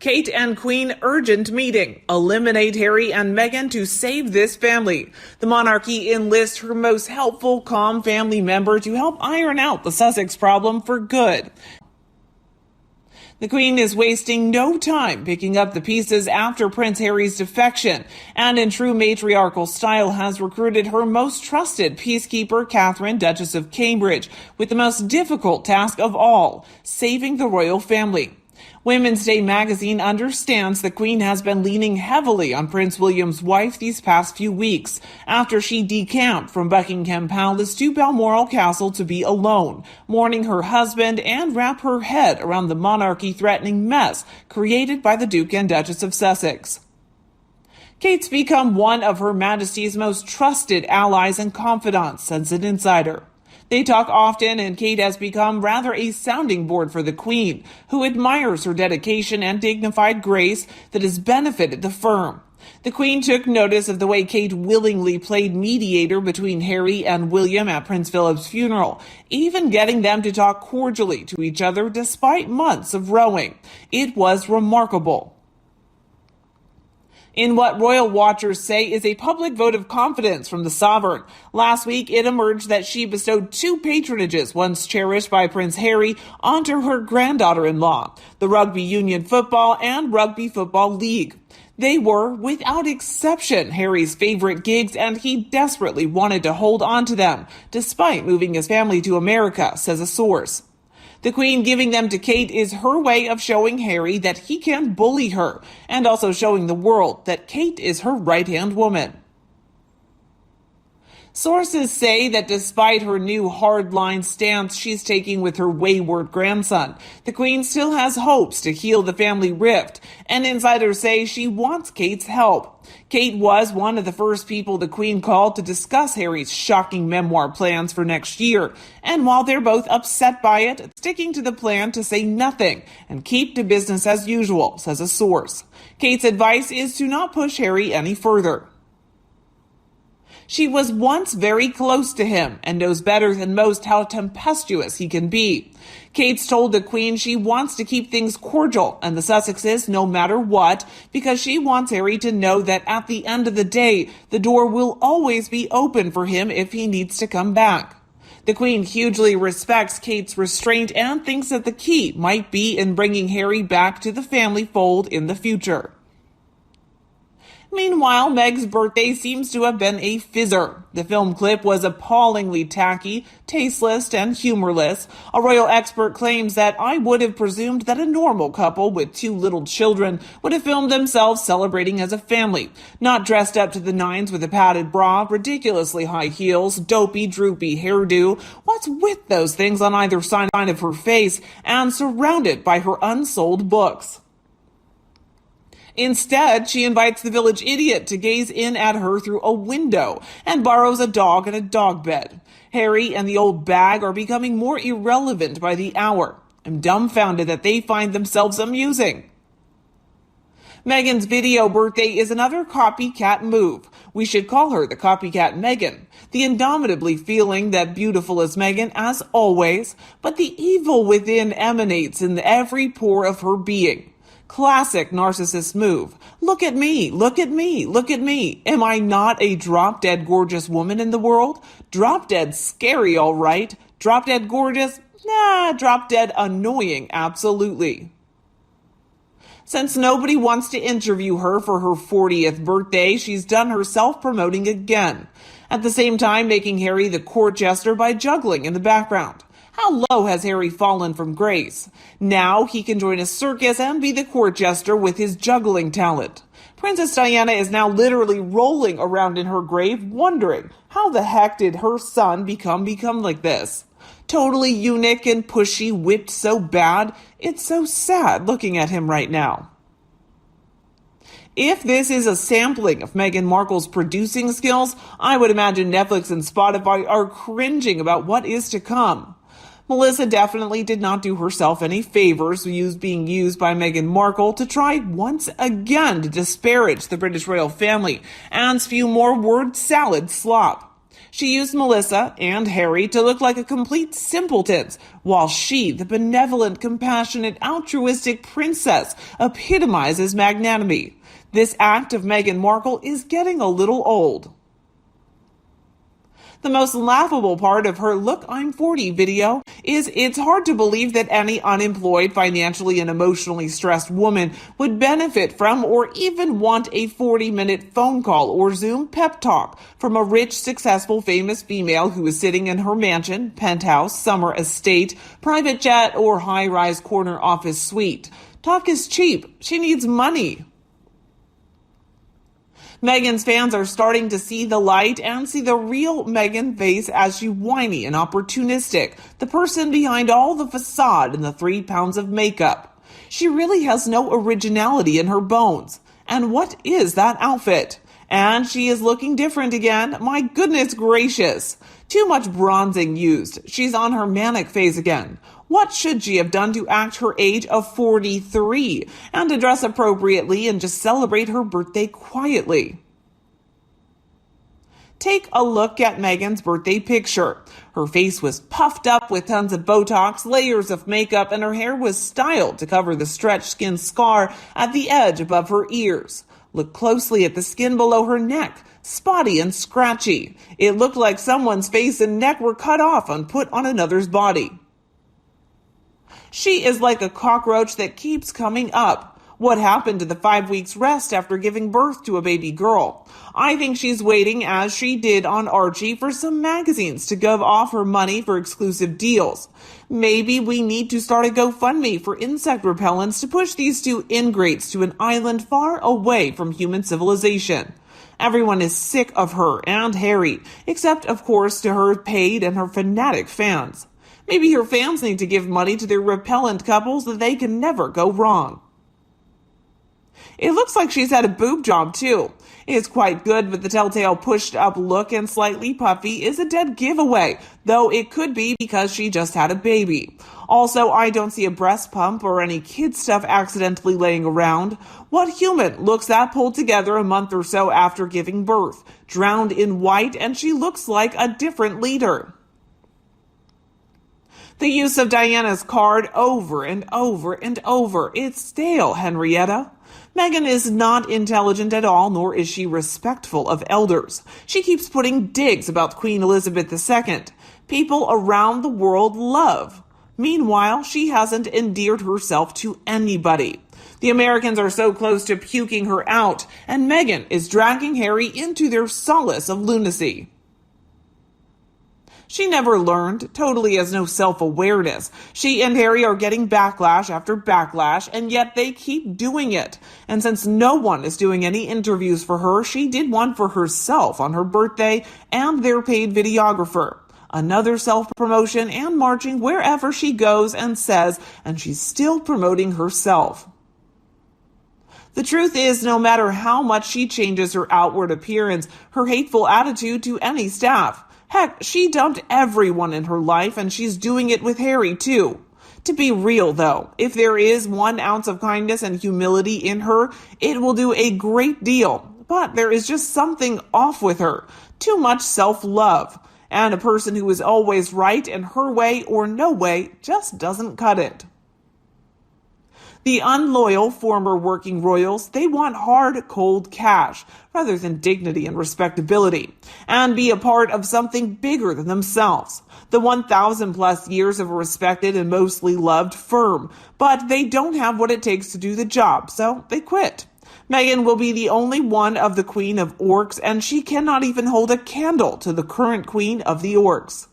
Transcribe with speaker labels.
Speaker 1: Kate and Queen urgent meeting. Eliminate Harry and Meghan to save this family. The monarchy enlists her most helpful, calm family member to help iron out the Sussex problem for good. The Queen is wasting no time picking up the pieces after Prince Harry's defection, and in true matriarchal style has recruited her most trusted peacekeeper, Catherine, Duchess of Cambridge, with the most difficult task of all, saving the royal family. Women's Day magazine understands the Queen has been leaning heavily on Prince William's wife these past few weeks after she decamped from Buckingham Palace to Balmoral Castle to be alone, mourning her husband and wrap her head around the monarchy-threatening mess created by the Duke and Duchess of Sussex. Kate's become one of Her Majesty's most trusted allies and confidants, says an insider. They talk often, and Kate has become rather a sounding board for the Queen, who admires her dedication and dignified grace that has benefited the firm. The Queen took notice of the way Kate willingly played mediator between Harry and William at Prince Philip's funeral, even getting them to talk cordially to each other despite months of rowing. It was remarkable. In what royal watchers say is a public vote of confidence from the sovereign. Last week, it emerged that she bestowed 2 patronages, once cherished by Prince Harry, onto her granddaughter-in-law, the Rugby Union Football and Rugby Football League. They were, without exception, Harry's favorite gigs, and he desperately wanted to hold on to them, despite moving his family to America, says a source. The Queen giving them to Kate is her way of showing Harry that he can bully her, and also showing the world that Kate is her right-hand woman. Sources say that despite her new hardline stance she's taking with her wayward grandson, the Queen still has hopes to heal the family rift, and insiders say she wants Kate's help. Kate was one of the first people the Queen called to discuss Harry's shocking memoir plans for next year, and while they're both upset by it, sticking to the plan to say nothing and keep to business as usual, says a source. Kate's advice is to not push Harry any further. She was once very close to him and knows better than most how tempestuous he can be. Kate's told the Queen she wants to keep things cordial and the Sussexes no matter what, because she wants Harry to know that at the end of the day, the door will always be open for him if he needs to come back. The Queen hugely respects Kate's restraint and thinks that the key might be in bringing Harry back to the family fold in the future. Meanwhile, Meg's birthday seems to have been a fizzer. The film clip was appallingly tacky, tasteless, and humorless. A royal expert claims that I would have presumed that a normal couple with 2 little children would have filmed themselves celebrating as a family, not dressed up to the nines with a padded bra, ridiculously high heels, dopey, droopy hairdo. What's with those things on either side of her face, and surrounded by her unsold books? Instead, she invites the village idiot to gaze in at her through a window and borrows a dog and a dog bed. Harry and the old bag are becoming more irrelevant by the hour. I'm dumbfounded that they find themselves amusing. Meghan's video birthday is another copycat move. We should call her the copycat Meghan. The indomitably feeling that beautiful is Meghan as always, but the evil within emanates in every pore of her being. Classic narcissist move. Look at me, look at me, look at me. Am I not a drop-dead gorgeous woman in the world? Drop-dead scary, all right. Drop-dead gorgeous? Nah, drop-dead annoying, absolutely. Since nobody wants to interview her for her 40th birthday, she's done her self-promoting again. At the same time, making Harry the court jester by juggling in the background. How low has Harry fallen from grace? Now he can join a circus and be the court jester with his juggling talent. Princess Diana is now literally rolling around in her grave, wondering how the heck did her son become like this? Totally eunuch and pushy, whipped so bad, it's so sad looking at him right now. If this is a sampling of Meghan Markle's producing skills, I would imagine Netflix and Spotify are cringing about what is to come. Melissa definitely did not do herself any favors being used by Meghan Markle to try once again to disparage the British royal family and spew more word salad slop. She used Melissa and Harry to look like a complete simpletons, while she, the benevolent, compassionate, altruistic princess, epitomizes magnanimity. This act of Meghan Markle is getting a little old. The most laughable part of her "Look, I'm 40" video is it's hard to believe that any unemployed, financially and emotionally stressed woman would benefit from or even want a 40-minute phone call or Zoom pep talk from a rich, successful, famous female who is sitting in her mansion, penthouse, summer estate, private jet, or high-rise corner office suite. Talk is cheap. She needs money. Meghan's fans are starting to see the light and see the real Meghan face as she whiny and opportunistic, the person behind all the facade and the 3 pounds of makeup. She really has no originality in her bones. And what is that outfit? And she is looking different again. My goodness gracious. Too much bronzing used. She's on her manic phase again. What should she have done to act her age of 43 and to dress appropriately and just celebrate her birthday quietly? Take a look at Meghan's birthday picture. Her face was puffed up with tons of Botox, layers of makeup, and her hair was styled to cover the stretched skin scar at the edge above her ears. Look closely at the skin below her neck. Spotty and scratchy. It looked like someone's face and neck were cut off and put on another's body. She is like a cockroach that keeps coming up. What happened to the 5 weeks rest after giving birth to a baby girl? I think she's waiting, as she did on Archie, for some magazines to give off her money for exclusive deals. Maybe we need to start a GoFundMe for insect repellents to push these two ingrates to an island far away from human civilization. Everyone is sick of her and Harry, except, of course, to her paid and her fanatic fans. Maybe her fans need to give money to their repellent couples that they can never go wrong. It looks like she's had a boob job too. It is quite good, but the telltale pushed up look and slightly puffy is a dead giveaway, though it could be because she just had a baby. Also, I don't see a breast pump or any kid stuff accidentally laying around. What human looks that pulled together a month or so after giving birth, drowned in white, and she looks like a different leader? The use of Diana's card over and over and over. It's stale, Henrietta. Meghan is not intelligent at all, nor is she respectful of elders. She keeps putting digs about Queen Elizabeth II. People around the world love. Meanwhile, she hasn't endeared herself to anybody. The Americans are so close to puking her out, and Meghan is dragging Harry into their solace of lunacy. She never learned, totally has no self-awareness. She and Harry are getting backlash after backlash, and yet they keep doing it. And since no one is doing any interviews for her, she did one for herself on her birthday and their paid videographer. Another self-promotion and marching wherever she goes and says, and she's still promoting herself. The truth is, no matter how much she changes her outward appearance, her hateful attitude to any staff, heck, she dumped everyone in her life, and she's doing it with Harry, too. To be real, though, if there is 1 ounce of kindness and humility in her, it will do a great deal. But there is just something off with her. Too much self-love. And a person who is always right in her way or no way just doesn't cut it. The unloyal former working royals, they want hard, cold cash rather than dignity and respectability, and be a part of something bigger than themselves. The 1,000 plus years of a respected and mostly loved firm, but they don't have what it takes to do the job, so they quit. Meghan will be the only one of the Queen of Orcs, and she cannot even hold a candle to the current Queen of the Orcs.